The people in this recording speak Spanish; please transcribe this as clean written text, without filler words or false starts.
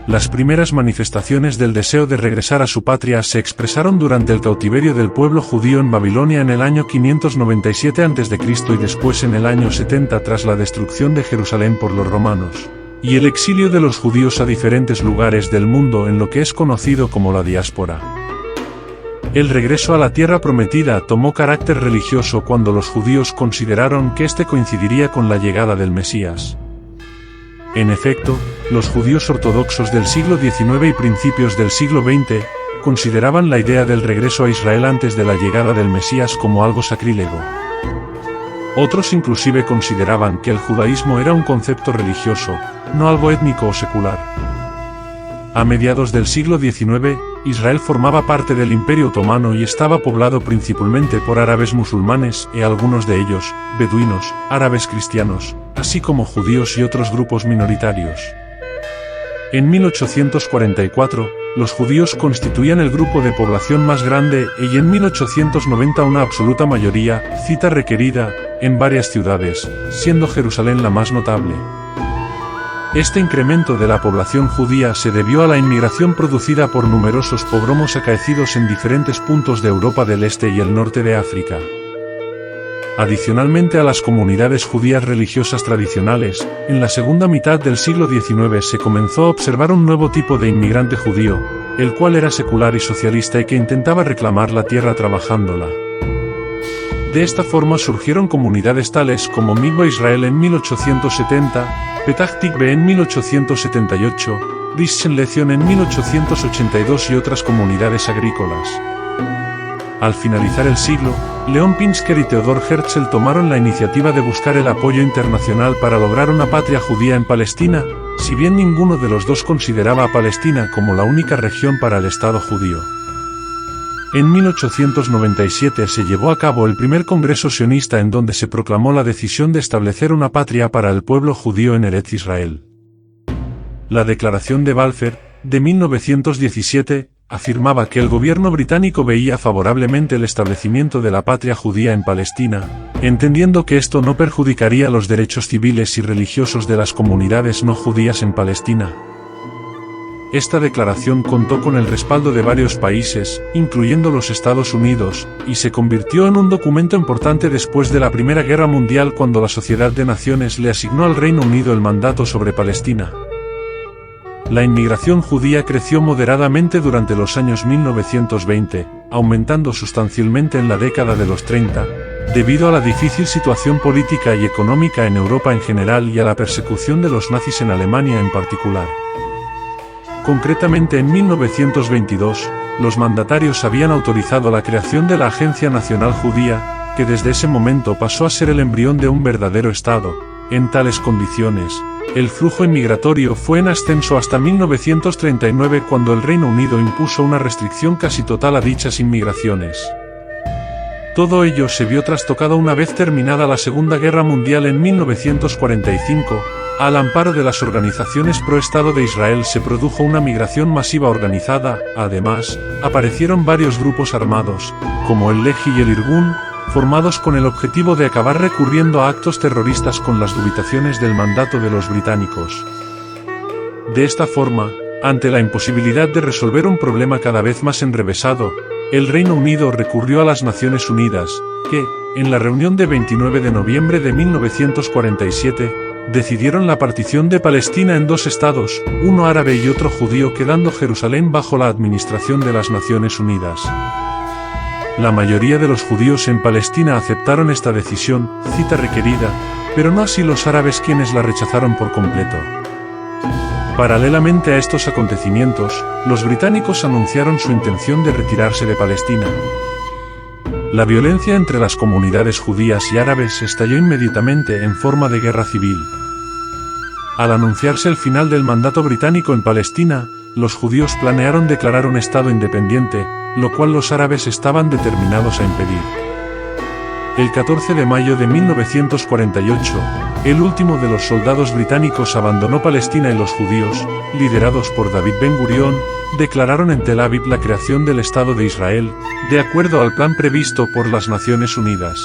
Las primeras manifestaciones del deseo de regresar a su patria se expresaron durante el cautiverio del pueblo judío en Babilonia en el año 597 a.C. y después en el año 70 tras la destrucción de Jerusalén por los romanos, y el exilio de los judíos a diferentes lugares del mundo en lo que es conocido como la diáspora. El regreso a la tierra prometida tomó carácter religioso cuando los judíos consideraron que este coincidiría con la llegada del Mesías. En efecto, los judíos ortodoxos del siglo XIX y principios del siglo XX consideraban la idea del regreso a Israel antes de la llegada del Mesías como algo sacrílego. Otros inclusive consideraban que el judaísmo era un concepto religioso, no algo étnico o secular. A mediados del siglo XIX, Israel formaba parte del Imperio Otomano y estaba poblado principalmente por árabes musulmanes y algunos de ellos, beduinos, árabes cristianos, así como judíos y otros grupos minoritarios. En 1844, los judíos constituían el grupo de población más grande y en 1890 una absoluta mayoría, cita requerida, en varias ciudades, siendo Jerusalén la más notable. Este incremento de la población judía se debió a la inmigración producida por numerosos pogromos acaecidos en diferentes puntos de Europa del Este y el norte de África. Adicionalmente a las comunidades judías religiosas tradicionales, en la segunda mitad del siglo XIX se comenzó a observar un nuevo tipo de inmigrante judío, el cual era secular y socialista y que intentaba reclamar la tierra trabajándola. De esta forma surgieron comunidades tales como Mikva Israel en 1870, Petah Tikve en 1878, Rishon LeZion en 1882 y otras comunidades agrícolas. Al finalizar el siglo, Leon Pinsker y Theodor Herzl tomaron la iniciativa de buscar el apoyo internacional para lograr una patria judía en Palestina, si bien ninguno de los dos consideraba a Palestina como la única región para el Estado judío. En 1897 se llevó a cabo el primer congreso sionista en donde se proclamó la decisión de establecer una patria para el pueblo judío en Eretz Israel. La Declaración de Balfour, de 1917, afirmaba que el gobierno británico veía favorablemente el establecimiento de la patria judía en Palestina, entendiendo que esto no perjudicaría los derechos civiles y religiosos de las comunidades no judías en Palestina. Esta declaración contó con el respaldo de varios países, incluyendo los Estados Unidos, y se convirtió en un documento importante después de la Primera Guerra Mundial cuando la Sociedad de Naciones le asignó al Reino Unido el mandato sobre Palestina. La inmigración judía creció moderadamente durante los años 1920, aumentando sustancialmente en la década de los 30, debido a la difícil situación política y económica en Europa en general y a la persecución de los nazis en Alemania en particular. Concretamente en 1922, los mandatarios habían autorizado la creación de la Agencia Nacional Judía, que desde ese momento pasó a ser el embrión de un verdadero Estado. En tales condiciones, el flujo inmigratorio fue en ascenso hasta 1939 cuando el Reino Unido impuso una restricción casi total a dichas inmigraciones. Todo ello se vio trastocado una vez terminada la Segunda Guerra Mundial en 1945, al amparo de las organizaciones pro-Estado de Israel se produjo una migración masiva organizada, además, aparecieron varios grupos armados, como el Lehi y el Irgun, formados con el objetivo de acabar recurriendo a actos terroristas con las dubitaciones del mandato de los británicos. De esta forma, ante la imposibilidad de resolver un problema cada vez más enrevesado, el Reino Unido recurrió a las Naciones Unidas, que, en la reunión de 29 de noviembre de 1947, decidieron la partición de Palestina en dos estados, uno árabe y otro judío, quedando Jerusalén bajo la administración de las Naciones Unidas. La mayoría de los judíos en Palestina aceptaron esta decisión, cita requerida, pero no así los árabes quienes la rechazaron por completo. Paralelamente a estos acontecimientos, los británicos anunciaron su intención de retirarse de Palestina. La violencia entre las comunidades judías y árabes estalló inmediatamente en forma de guerra civil. Al anunciarse el final del mandato británico en Palestina, los judíos planearon declarar un Estado independiente, lo cual los árabes estaban determinados a impedir. El 14 de mayo de 1948, el último de los soldados británicos abandonó Palestina y los judíos, liderados por David Ben-Gurión, declararon en Tel Aviv la creación del Estado de Israel, de acuerdo al plan previsto por las Naciones Unidas.